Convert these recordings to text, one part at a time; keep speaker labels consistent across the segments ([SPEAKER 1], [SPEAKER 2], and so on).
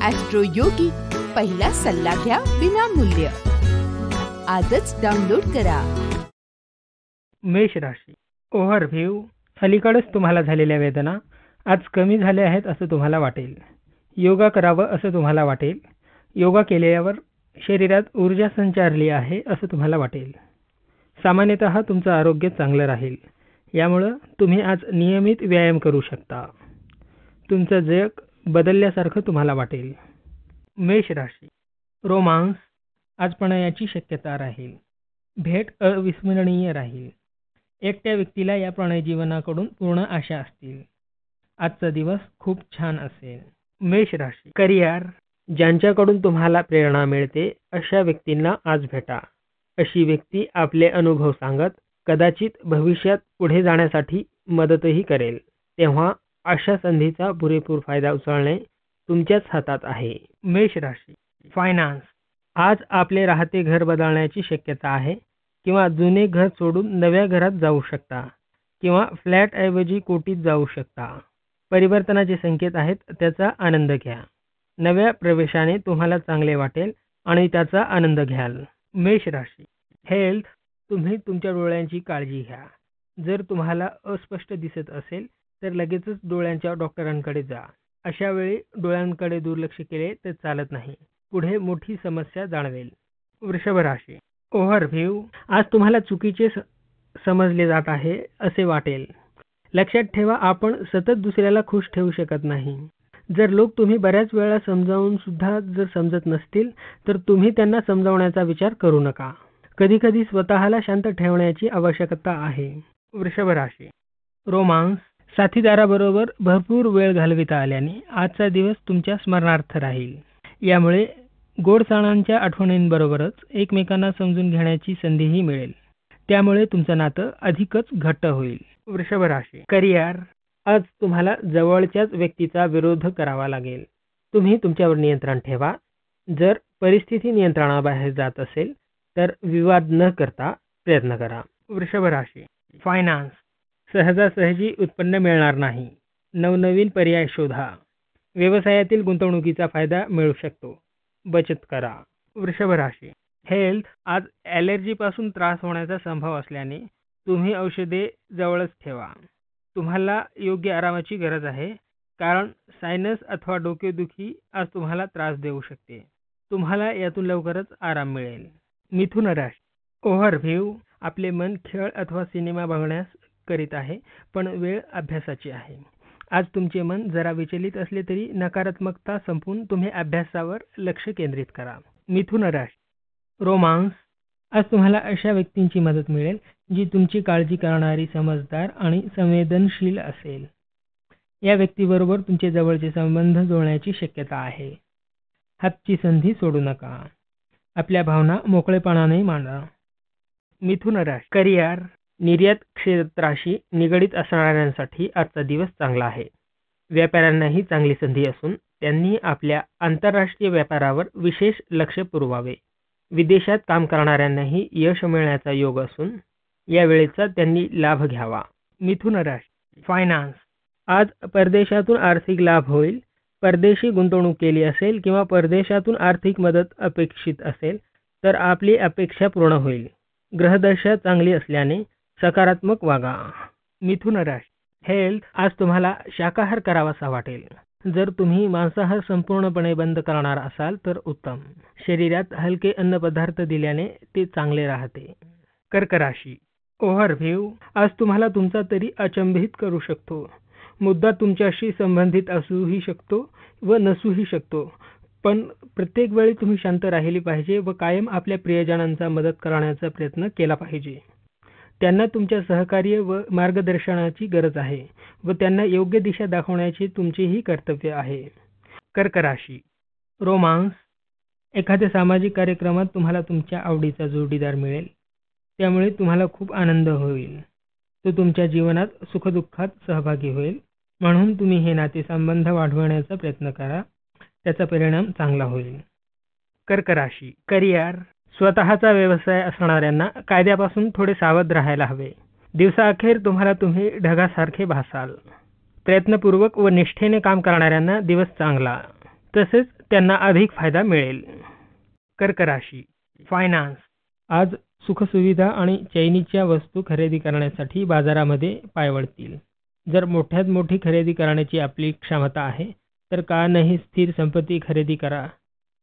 [SPEAKER 1] Austro योगी, पहिला सल्ला घ्या विनामूल्य. आजच डाउनलोड करा.
[SPEAKER 2] मेष राशी. ओव्हरव्ह्यू. अलीकडेच तुम्हाला झालेल्या वेदना आज कमी झाल्या आहेत असं तुम्हाला वाटेल. योगा करावं असं तुम्हाला वाटेल. योगा केल्यावर शरीरात ऊर्जा संचारली आहे असं तुम्हाला वाटेल. सामान्यतः तुमचं आरोग्य चांगलं राहील. यामुळं तुम्ही आज नियमित व्यायाम करू शकता. तुमचं जग बदलल्यासारखं तुम्हाला वाटेल. मेष राशी. रोमांस. आज प्रणयाची शक्यता राहील. भेट अविस्मरणीय राहील. एकट्या व्यक्तीला या प्रणय जीवनाकडून पूर्ण आशा असतील. आजचा दिवस खूप छान असेल. मेष राशी. करिअर. ज्यांच्याकडून तुम्हाला प्रेरणा मिळते अशा व्यक्तींना आज भेटा. अशी व्यक्ती आपले अनुभव सांगत कदाचित भविष्यात पुढे जाण्यासाठी मदतही करेल. तेव्हा अशा संधीचा पुरेपूर फायदा उचलणे तुमच्याच हातात आहे. मेष राशी. फायनान्स. आज आपले राहते घर बदलण्याची शक्यता आहे किंवा जुने घर सोडून नव्या घरात जाऊ शकता किंवा फ्लॅटऐवजी कोठीत जाऊ शकता. परिवर्तनाचे संकेत आहेत, त्याचा आनंद घ्या. नव्या प्रवेशाने तुम्हाला चांगले वाटेल आणि त्याचा आनंद घ्याल. मेष राशी. हेल्थ. तुम्ही तुमच्या डोळ्यांची काळजी घ्या. जर तुम्हाला अस्पष्ट दिसत असेल तर लगेचच डोळ्यांच्या डॉक्टरांकडे जा. अशा वेळी डोळ्यांकडे दुर्लक्ष केले तर चालत नाही. पुढे मोठी समस्या जाणवेल. वृषभ राशी. ओव्हरव्ह्यू. आज तुम्हाला चुकीचे समजले जात आहे असे वाटेल. लक्षात ठेवा, आपण सतत दुसऱ्याला खुश ठेवू शकत नाही. जर लोक तुम्ही बऱ्याच वेळा समजावून सुद्धा जर समजत नसतील तर तुम्ही त्यांना समजावण्याचा विचार करू नका. कधी कधी स्वतःला शांत ठेवण्याची आवश्यकता आहे. वृषभ राशी. रोमांस. साथीदाराबरोबर भरपूर वेळ घालविता आल्याने आजचा दिवस तुमच्या स्मरणार्थ राहील. यामुळे गोड सणांच्या आठवणींबरोबरच एकमेकांना समजून घेण्याची संधीही मिळेल. त्यामुळे तुमचं नातं अधिकच घट्ट होईल. वृषभ राशी. करिअर. आज तुम्हाला जवळच्याच व्यक्तीचा विरोध करावा लागेल. तुम्ही तुमच्यावर नियंत्रण ठेवा. जर परिस्थिती नियंत्रणाबाहेर जात असेल तर विवाद न करता प्रयत्न करा. वृषभ राशी. फायनान्स. सहजासहजी उत्पन्न मिळणार नाही. नवनवीन पर्याय शोधा. व्यवसायातील गुंतवणुकीचा फायदा मिळू शकतो. बचत करा. वृषभ राशी. हेल्थ. आज ॲलर्जीपासून त्रास होण्याचा संभव असल्याने तुम्ही औषधे जवळच ठेवा. तुम्हाला योग्य आरामाची गरज आहे, कारण सायनस अथवा डोकेदुखी आज तुम्हाला त्रास देऊ शकते. तुम्हाला यातून लवकरच आराम मिळेल. मिथुन राशी. ओव्हरव्ह्यू. आपले मन खेळ अथवा सिनेमा बघण्यास करीत आहे, पण वेळ अभ्यासाची आहे. आज तुमचे मन जरा विचलित असले तरी नकारात्मकता संपवून तुम्ही अभ्यासावर लक्ष केंद्रित करा. मिथुन राशी. रोमांस. आज तुम्हाला अशा व्यक्तींची मदत मिळेल जी तुमची काळजी करणारी, समजदार आणि संवेदनशील असेल. या व्यक्तीबरोबर तुमचे जवळचे संबंध जुळण्याची शक्यता आहे. हातची संधी सोडू नका. आपल्या भावना मोकळेपणाने मांडा. मिथुन राशी. करिअर. निर्यात क्षेत्राशी निगडीत असणाऱ्यांसाठी आजचा दिवस चांगला आहे. व्यापाऱ्यांनाही चांगली संधी असून त्यांनी आपल्या आंतरराष्ट्रीय व्यापारावर विशेष लक्ष पुरवावे. विदेशात काम करणाऱ्यांनाही यश मिळण्याचा योग असून या वेळेचा त्यांनी लाभ घ्यावा. मिथुन राशी. फायनान्स. आज परदेशातून आर्थिक लाभ होईल. परदेशी गुंतवणूक केली असेल किंवा परदेशातून आर्थिक मदत अपेक्षित असेल तर आपली अपेक्षा पूर्ण होईल. ग्रहदशा चांगली असल्याने सकारात्मक वागा. मिथुन राशी. हेल्थ. आज तुम्हाला शाकाहार करावासा वाटेल. जर तुम्ही मांसाहार संपूर्णपणे बंद करणार असाल तर उत्तम. शरीरात हलके अन्नपदार्थ दिल्याने ते चांगले राहते. कर्क राशी. ओव्हरव्ह्यू. आज तुम्हाला तुमचा तरी अचंबित करू शकतो. मुद्दा तुमच्याशी संबंधित असूही शकतो व नसूही शकतो, पण प्रत्येक वेळी तुम्ही शांत राहिली पाहिजे व कायम आपल्या प्रियजनांचा मदत करण्याचा प्रयत्न केला पाहिजे. त्यांना तुमच्या सहकार्य व मार्गदर्शनाची गरज आहे व त्यांना योग्य दिशा दाखवण्याचे तुमचेही कर्तव्य आहे. कर्क राशी. रोमांस. एखाद्या सामाजिक कार्यक्रमात तुम्हाला तुमच्या आवडीचा जोडीदार मिळेल. त्यामुळे तुम्हाला खूप आनंद होईल. तो तुमच्या जीवनात सुखदुःखात सहभागी होईल. म्हणून तुम्ही हे नातेसंबंध वाढवण्याचा प्रयत्न करा. त्याचा परिणाम चांगला होईल. कर्क राशी. करिअर. स्वतःचा व्यवसाय असणाऱ्यांना कायद्यापासून थोडे सावध राहायला हवे. दिवसाअखेर तुम्ही ढगासारखे भासाल. प्रयत्नपूर्वक व निष्ठेने काम करणाऱ्यांना दिवस चांगला. तसेच त्यांना अधिक फायदा मिळेल. कर्क राशी फायनान्स आज सुखसुविधा आणि चैनीच्या वस्तू खरेदी करण्यासाठी बाजारामध्ये पाय वळतील. जर मोठ्यात मोठी खरेदी करण्याची आपली क्षमता आहे तर का नाही स्थिर संपत्ती खरेदी करा.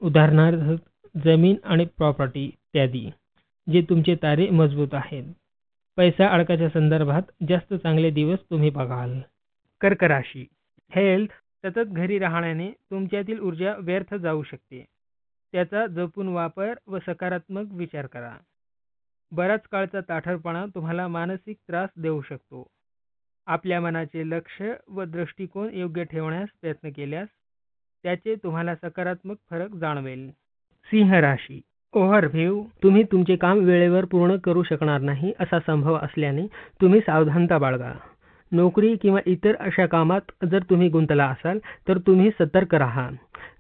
[SPEAKER 2] उदाहरणार्थ जमीन आणि प्रॉपर्टी इत्यादी, जे तुमचे तारे मजबूत आहेत. पैसा अडकाच्या संदर्भात जास्त चांगले दिवस तुम्ही बघाल. कर्क राशी हेल्थ सतत घरी राहण्याने तुमच्यातील ऊर्जा व्यर्थ जाऊ शकते. त्याचा जपून वापर व सकारात्मक विचार करा. बराच काळचा ताठरपणा तुम्हाला मानसिक त्रास देऊ शकतो. आपल्या मनाचे लक्ष व दृष्टिकोन योग्य ठेवण्यास प्रयत्न केल्यास त्याचे तुम्हाला सकारात्मक फरक जाणवेल. सिंह राशी ओव्हरव्ह्यू तुम्ही तुमचे काम वेळेवर पूर्ण करू शकणार नाही असा संभव असल्याने तुम्ही सावधानता बाळगा. नोकरी किंवा इतर अशा कामात जर तुम्ही गुंतला असाल तर तुम्ही सतर्क राहा.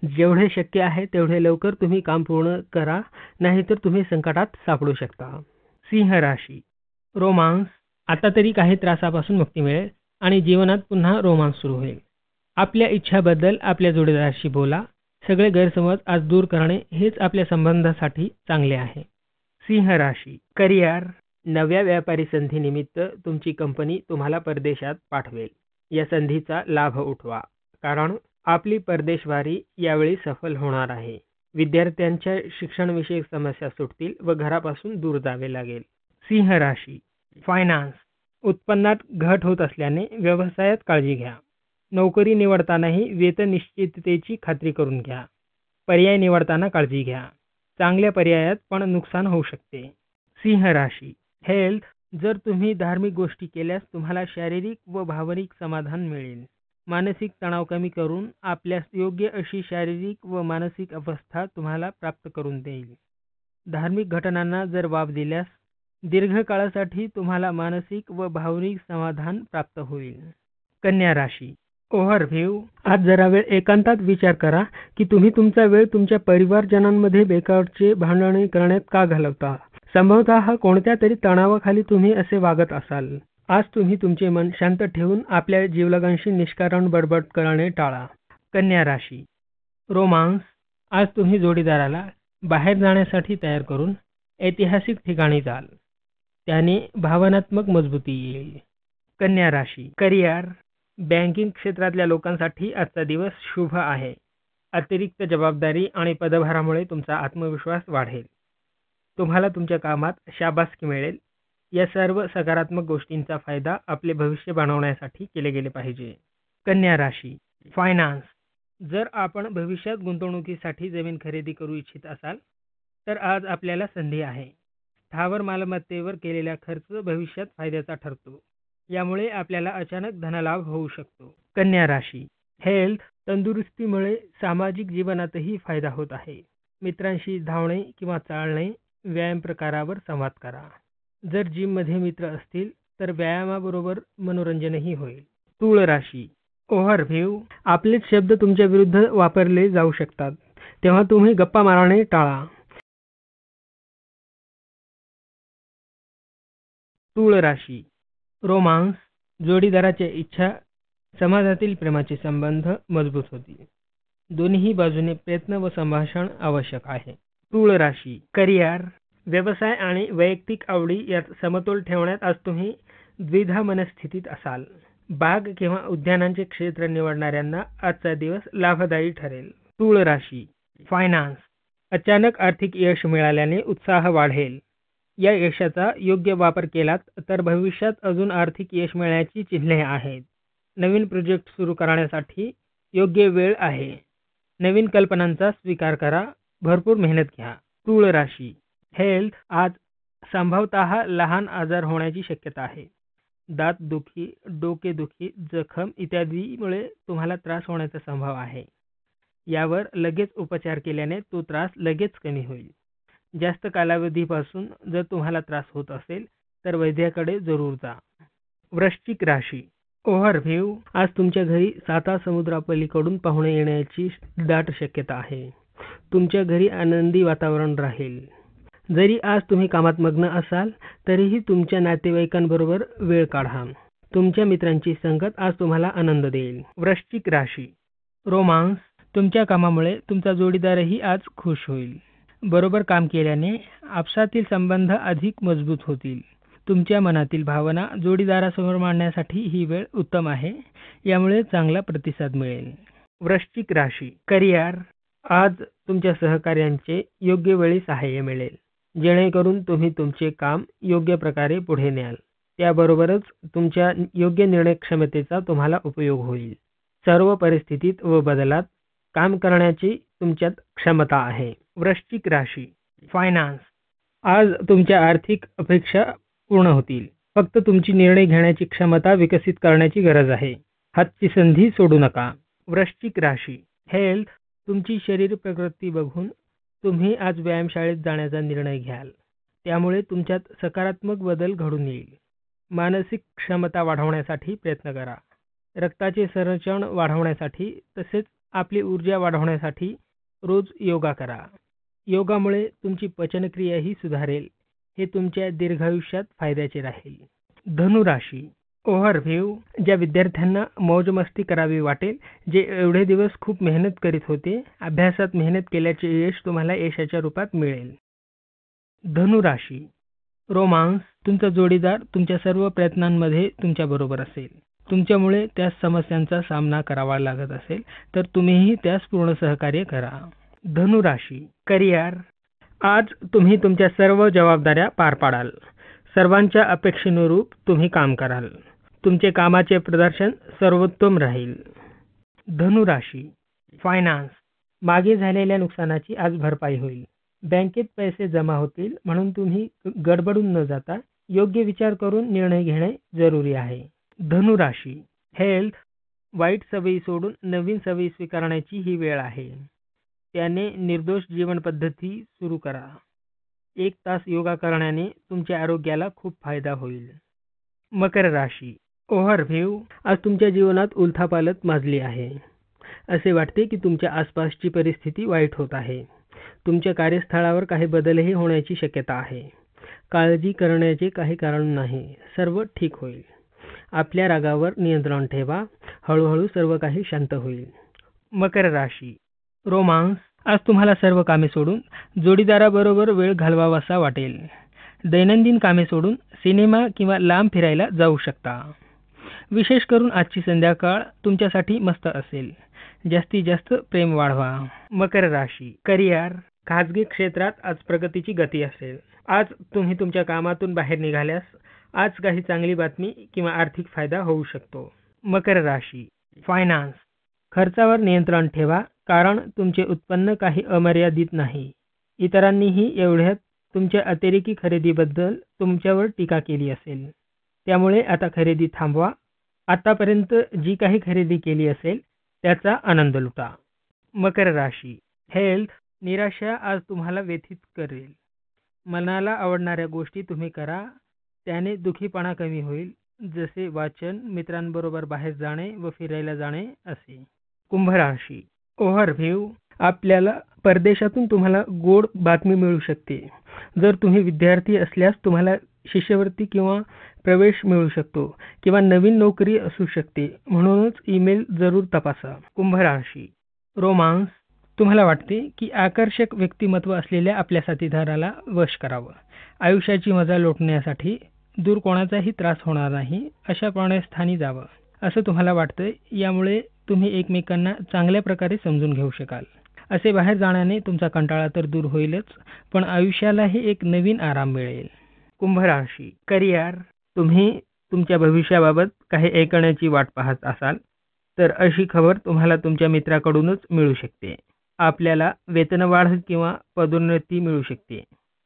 [SPEAKER 2] जेवढे शक्य आहे तेवढे लवकर तुम्ही काम पूर्ण करा, नाहीतर तुम्ही संकटात सापडू शकता. सिंह राशी रोमांस आता तरी काही त्रासापासून मुक्ती मिळेल आणि जीवनात पुन्हा रोमांस सुरू होईल. आपल्या इच्छाबद्दल आपल्या जोडीदाराशी बोला. सगळे गैरसमज आज दूर करणे हेच आपल्या संबंधासाठी चांगले आहे. सिंह राशी करिअर नव्या व्यापारी संधीनिमित्त तुमची कंपनी तुम्हाला परदेशात पाठवेल. या संधीचा लाभ उठवा, कारण आपली परदेशवारी यावेळी सफल होणार आहे. विद्यार्थ्यांच्या शिक्षणविषयक समस्या सुटतील व घरापासून दूर जावे लागेल. सिंह राशी फायनान्स उत्पन्नात घट होत असल्याने व्यवसायात काळजी घ्या. नोकरी निवडतानाही वेतन निश्चिततेची खात्री करून घ्या. पर्याय निवडताना काळजी घ्या. चांगल्या पर्यायात पण नुकसान होऊ शकते. सिंह राशी हेल्थ जर तुम्ही धार्मिक गोष्टी केल्यास तुम्हाला शारीरिक व भावनिक समाधान मिळेल. मानसिक तणाव कमी करून आपल्यास योग्य अशी शारीरिक व मानसिक अवस्था तुम्हाला प्राप्त करून देईल. धार्मिक घटनांना जर वाव दिल्यास दीर्घकाळासाठी तुम्हाला मानसिक व भावनिक समाधान प्राप्त होईल. कन्या राशी ओव्हरव्ह्यू आज जरा वेळ एकांतात विचार करा की तुम्ही तुमचा वेळ तुमच्या परिवारजनांमध्ये बेकारचे भांडणे करण्यात का घालवता. संभवतः कोणत्या तरी तणावाखाली तुम्ही असे वागत असाल. आज तुम्ही तुमचे मन शांत ठेवून आपल्या जीवलगांशी निष्कारण बडबड करणे टाळा. कन्या राशी रोमांस आज तुम्ही जोडीदाराला बाहेर जाण्यासाठी तयार करून ऐतिहासिक ठिकाणी जाल. त्याने भावनात्मक मजबूती येईल. कन्या राशी करिअर बँकिंग क्षेत्रातल्या लोकांसाठी आजचा दिवस शुभ आहे. अतिरिक्त जबाबदारी आणि पदभारामुळे तुमचा आत्मविश्वास वाढेल. तुम्हाला तुमच्या कामात शाबासकी मिळेल. या सर्व सकारात्मक गोष्टींचा फायदा आपले भविष्य बनवण्यासाठी केले गेले पाहिजे. कन्या राशी फायनान्स जर आपण भविष्यात गुंतवणुकीसाठी जमीन खरेदी करू इच्छित असाल तर आज आपल्याला संधी आहे. स्थावर मालमत्तेवर केलेला खर्च भविष्यात फायद्याचा ठरतो. यामुळे आपल्याला अचानक धनलाभ होऊ शकतो. कन्या राशी हेल्थ तंदुरुस्तीमुळे सामाजिक जीवनातही फायदा होत आहे. मित्रांशी धावणे किंवा चालणे व्यायाम प्रकारावर संवाद करा. जर जिममध्ये मित्र असतील तर व्यायामाबरोबर मनोरंजनही होईल. तूळ राशी ओव्हरव्ह्यू आपलेच शब्द तुमच्या विरुद्ध वापरले जाऊ शकतात, तेव्हा तुम्ही गप्पा मारणे टाळा. तूळ राशी रोमांस जोडीदाराच्या इच्छा समाजातील प्रेमाचे संबंध मजबूत होतील. दोन्ही बाजूने प्रयत्न व संभाषण आवश्यक आहे. तूळ राशी करिअर व्यवसाय आणि वैयक्तिक आवडी यात समतोल ठेवण्यात आज तुम्ही द्विधा मनस्थितीत असाल. बाग किंवा उद्यानांचे क्षेत्र निवडणाऱ्यांना आजचा दिवस लाभदायी ठरेल. तूळ राशी फायनान्स अचानक आर्थिक यश मिळाल्याने उत्साह वाढेल. या यशाचा योग्य वापर केलात तर भविष्यात अजून आर्थिक यश मिळण्याची चिन्हे आहेत. नवीन प्रोजेक्ट सुरू करण्यासाठी योग्य वेळ आहे. नवीन कल्पनांचा स्वीकार करा. भरपूर मेहनत घ्या. तूळ राशी हेल्थ आज संभवतः लहान आजार होण्याची शक्यता आहे. दात दुखी, डोकेदुखी, जखम इत्यादीमुळे तुम्हाला त्रास होण्याचा संभव आहे. यावर लगेच उपचार केल्याने तो त्रास लगेच कमी होईल. जास्त कालावधीपासून जर तुम्हाला त्रास होत असेल तर वैद्याकडे जरूर जा. वृश्चिक राशी ओव्हरव्ह्यू आज तुमच्या घरी 7 समुद्रापलीकडून पाहुणे येण्याची दाट शक्यता आहे. तुमच्या घरी आनंदी वातावरण राहील. जरी आज तुम्ही कामात मग्न असाल तरीही तुमच्या नातेवाईकांबरोबर वेळ काढा. तुमच्या मित्रांची संगत आज तुम्हाला आनंद देईल. वृश्चिक राशी रोमांस तुमच्या कामामुळे तुमचा जोडीदारही आज खुश होईल. बरोबर काम केल्याने आपसातील संबंध अधिक मजबूत होतील. तुमच्या मनातील भावना जोडीदारासमोर मांडण्यासाठी ही वेळ उत्तम आहे. यामुळे चांगला प्रतिसाद मिळेल. वृश्चिक राशी. करिअर. आज तुमच्या सहकार्यांचे योग्य वेळी सहाय्य मिळेल, जेणेकरून तुम्ही तुमचे काम योग्य प्रकारे पुढे न्याल. त्याबरोबरच तुमच्या योग्य निर्णय क्षमतेचा तुम्हाला उपयोग होईल. सर्व परिस्थितीत व बदलात काम करण्याची तुमच्यात क्षमता आहे. वृश्चिक राशी. फायनान्स. आज तुमच्या आर्थिक अपेक्षा पूर्ण होतील. फक्त तुमची निर्णय घेण्याची क्षमता विकसित करण्याची गरज आहे. हातची संधी सोडू नका. वृश्चिक राशी. हेल्थ. तुमची शरीर प्रकृती बघून तुम्ही आज व्यायामशाळेत जाण्याचा निर्णय घ्याल. त्यामुळे तुमच्यात सकारात्मक बदल घडून येईल. मानसिक क्षमता वाढवण्यासाठी प्रयत्न करा. रक्ताचे संचलन वाढवण्यासाठी तसेच आपली ऊर्जा वाढवण्यासाठी रोज योगा करा. योगामुळे तुमची पचनक्रियाही सुधारेल. हे तुमच्या दीर्घायुष्यात फायद्याचे राहील. धनुराशी. ओव्हरव्ह्यू. ज्या विद्यार्थ्यांना मौजमस्ती करावी वाटेल, जे एवढे दिवस खूप मेहनत करीत होते, अभ्यासात मेहनत केल्याचे यश तुम्हाला यशाच्या रूपात मिळेल. धनुराशी. रोमांस. तुमचा जोडीदार तुमच्या सर्व प्रयत्नांमध्ये तुमच्याबरोबर असेल. तुमच्यामुळे त्यास समस्यांचा सामना करावा लागत असेल तर तुम्हीही त्यास पूर्ण सहकार्य करा. धनुराशी. करिअर. आज तुम्ही तुमच्या सर्व जबाबदाऱ्या पार पाडाल. सर्वांच्या अपेक्षेनुरूप तुम्ही काम कराल. तुमचे कामाचे प्रदर्शन सर्वोत्तम राहील. धनुराशी. फायनान्स. मागे झालेल्या नुकसानाची आज भरपाई होईल. बँकेत पैसे जमा होतील, म्हणून तुम्ही गडबडून न जाता योग्य विचार करून निर्णय घेणे जरुरी आहे. धनुराशी. हेल्थ. वाईट सवयी सोडून नवीन सवयी स्वीकारण्याची ही वेळ आहे. त्याने निर्दोष जीवन पद्धती सुरू करा. 1 तास योगा करण्याने तुमच्या आरोग्याला खूप फायदा होईल. मकर राशी. ओव्हरव्ह्यू. आज तुमच्या जीवनात उलथापालथ माजली आहे. असे वाटते की तुमच्या आसपासची परिस्थिती वाईट होत आहे. तुमच्या कार्यस्थळावर काही बदलही होण्याची शक्यता आहे. काळजी करण्याचे काही कारण नाही. सर्व ठीक होईल. आपल्या रागावर नियंत्रण ठेवा. हळूहळू सर्व काही शांत होईल. मकर राशी. रोमांस. आज तुम्हाला सर्व कामे सोडून जोडीदाराबरोबर वेळ घालवावासा वाटेल. दैनंदिन कामे सोडून सिनेमा किंवा लांब फिरायला जाऊ शकता. विशेष करून आजची संध्याकाळ तुमच्यासाठी मस्त असेल. जास्तीत जास्त प्रेम वाढवा. मकर राशी. करिअर. खाजगी क्षेत्रात आज प्रगतीची गती असेल. आज तुम्ही तुमच्या कामातून बाहेर निघाल्यास आज काही चांगली बातमी किंवा आर्थिक फायदा होऊ शकतो. मकर राशी. फायनान्स. खर्चावर नियंत्रण ठेवा, कारण तुमचे उत्पन्न काही अमर्यादित नाही. इतरांनीही एवढ्यात तुमच्या अतिरेकी खरेदीबद्दल तुमच्यावर टीका केली असेल. त्यामुळे आता खरेदी थांबवा. आतापर्यंत जी काही खरेदी केली असेल त्याचा आनंद लुटा. मकर राशी. हेल्थ. निराशा आज तुम्हाला व्यथित करेल. मनाला आवडणाऱ्या गोष्टी तुम्ही करा. त्याने दुखीपणा कमी होईल, जसे वाचन, मित्रांबरोबर बाहेर जाणे व फिरायला जाणे असे. कुंभ राशी. ओव्हरव्ह्यू. आपल्याला परदेशातून तुम्हाला गोड बातमी मिळू शकते. जर तुम्ही विद्यार्थी असल्यास तुम्हाला शिष्यवृत्ती किंवा प्रवेश मिळू शकतो किंवा नवीन नोकरी असू शकते. म्हणूनच ईमेल जरूर तपासा. कुंभ राशी. रोमांस. तुम्हाला वाटते की आकर्षक व्यक्तिमत्व असलेल्या आपल्या साथीदाराला वश करावं. आयुष्याची मजा लुटण्यासाठी दूर कोणाचाही त्रास होणार नाही अशा पाण्यास्थानी जावं असं तुम्हाला वाटतंय. यामुळे तुम्ही एकमेकांना चांगल्या प्रकारे समजून घेऊ शकाल. असे बाहेर जाण्याने तुमचा कंटाळा तर दूर होईलच, पण आयुष्यालाही एक नवीन आराम मिळेल. कुंभ राशी. करिअर. तुम्ही तुमच्या भविष्याबाबत काही ऐकण्याची वाट पाहत असाल तर अशी खबर तुम्हाला तुमच्या मित्राकडूनच मिळू शकते. आपल्याला वेतनवाढ किंवा पदोन्नती मिळू शकते.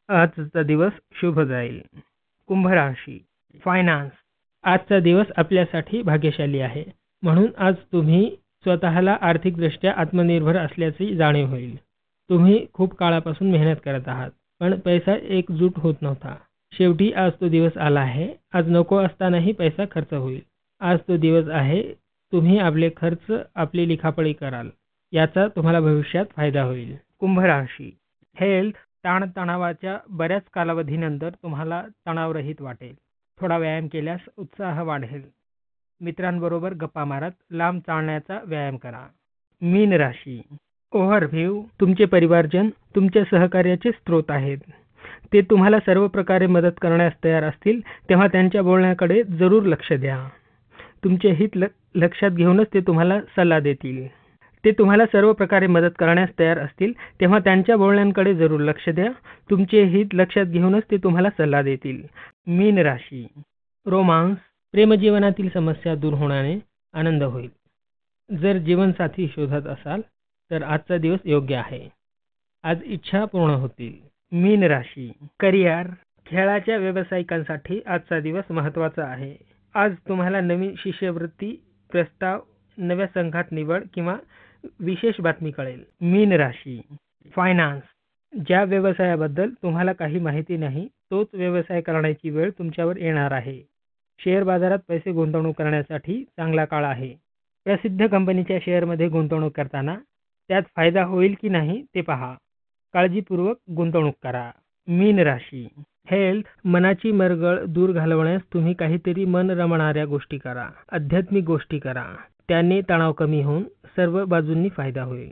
[SPEAKER 2] आजचा दिवस शुभ जाईल. कुंभ राशी. फायनान्स. आजचा दिवस आपल्यासाठी भाग्यशाली आहे, म्हणून आज तुम्ही स्वतःला आर्थिकदृष्ट्या आत्मनिर्भर असल्याची जाणीव होईल. तुम्ही खूप काळापासून मेहनत करत आहात, पण पैसा एकजूट होत नव्हता. शेवटी आज तो दिवस आला आहे. आज नको असतानाही पैसा खर्च होईल. आज तो दिवस आहे. तुम्ही आपले खर्च, आपली लिखापळी कराल. याचा तुम्हाला भविष्यात फायदा होईल. कुंभ राशी. हेल्थ. ताणतणावाच्या बऱ्याच कालावधीनंतर तुम्हाला तणावरहित वाटेल. थोडा व्यायाम केल्यास उत्साह वाढेल. मित्रांबरोबर गप्पा मारत लांब चालण्याचा व्यायाम करा. मीन राशी. ओव्हरव्ह्यू. तुमचे परिवारजन तुमच्या सहकार्याचे स्रोत आहेत. ते तुम्हाला सर्व प्रकारे मदत करण्यास तयार असतील तेव्हा त्यांच्या बोलण्याकडे जरूर लक्ष द्या. तुमचे हित लक्षात घेऊनच ते तुम्हाला सल्ला देतील. ते तुम्हाला सर्व प्रकारे मदत करण्यास तयार असतील तेव्हा त्यांच्या बोलण्यांकडे जरूर लक्ष द्या. तुमचे हित लक्षात घेऊनच ते तुम्हाला सल्ला देतील. मीन राशी. रोमांस. प्रेमजीवनातील समस्या दूर होण्याने आनंद होईल. जर जीवनसाथी शोधत असाल तर आजचा दिवस योग्य आहे. आज इच्छा पूर्ण होतील. मीन राशी. करिअर. खेळाच्या व्यावसायिकांसाठी आजचा दिवस महत्त्वाचा आहे. आज तुम्हाला नवीन शिष्यवृत्ती प्रस्ताव, नव्या संघात निवड किंवा विशेष बातमी कळेल. मीन राशी. फायनान्स. ज्या व्यवसायाबद्दल तुम्हाला काही माहिती नाही तोच व्यवसाय करण्याची वेळ तुमच्यावर येणार आहे. शेअर बाजारात पैसे गुंतवणूक करण्यासाठी चांगला काळ आहे. प्रसिद्ध कंपनीच्या शेअरमध्ये गुंतवणूक करताना त्यात फायदा होईल की नाही ते पहा. काळजीपूर्वक गुंतवणूक करा. मीन राशी. हेल्थ. मनाची मरगळ दूर घालवण्यास तुम्ही काहीतरी मन रमणाऱ्या गोष्टी करा. आध्यात्मिक गोष्टी करा. त्याने तणाव कमी होऊन सर्व बाजूंनी फायदा होईल.